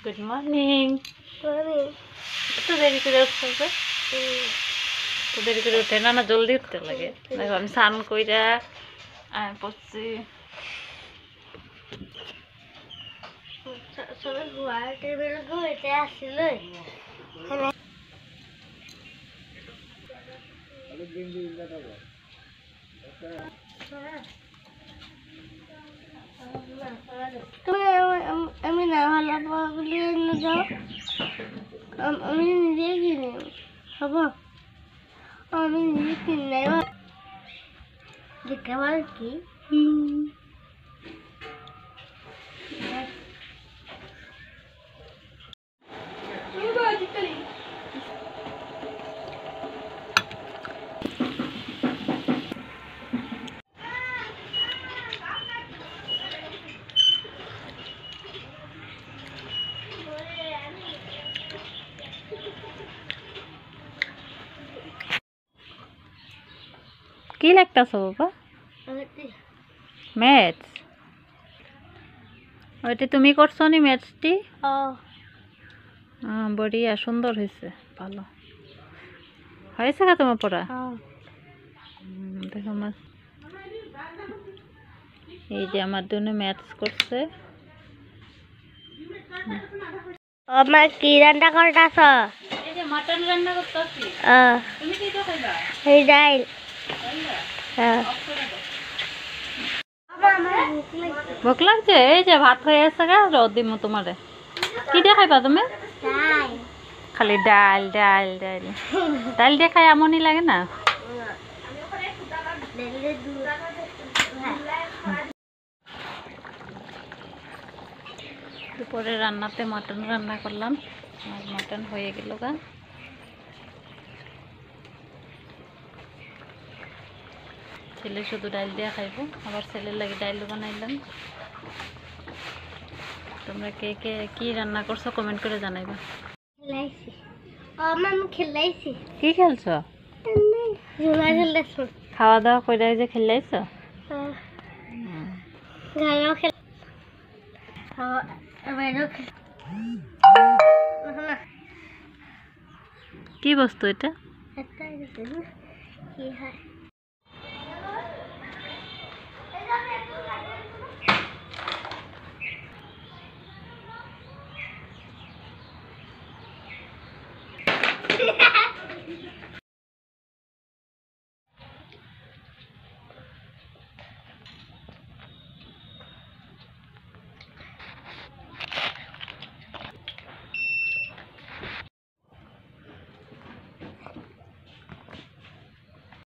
Good morning. একটু দেরি করে উঠতে হবে, তো দেরি করে উঠে না, জলদি উঠতে লাগে। দেখো আমি স্নান কইরা পড়ছি। আমি না ভালো যাও, আমি নিজে কিনে হব, আমি নিজে কিনে দেখতে পার কি কি লাগতেছ বাবা? ম্যাথস? ওইটা তুমি করছো নি ম্যাথসটি? বড়িয়া সুন্দর হয়েছে, ভালো হয়েছে। কা তোমার পড়া? দেখো আমার, এই যে আমার জন্য ম্যাথস করছে। আমার কি রান্না করতেছ? এই যে মাটন রান্না করতেছি। তুমি কি তো খাইবা? এই ডাইল। ভোক লাগছে? এই যে ভাত হয়ে গেছে গা, রোদ দিমু তোমারে। কি দিয়ে খাইবা তুমি? খালি ডাল ডাল ডাল ডাল দিয়ে খাই এমনই লাগে না? দুপুরে রান্নাতে মটন রান্না করলাম, আর মটন হয়ে গেল গা। ছেলে শুধু ডাল দিয়ে খাইব, আবার ছেলের লাগে ডাইলও বানাইলাম। তোমরা কে কে কি রান্না করছো কমেন্ট করে জানাইবা। কি খেলছো? খাওয়া দাওয়া করে যে খেলাইছো? কি বস্তু এটা?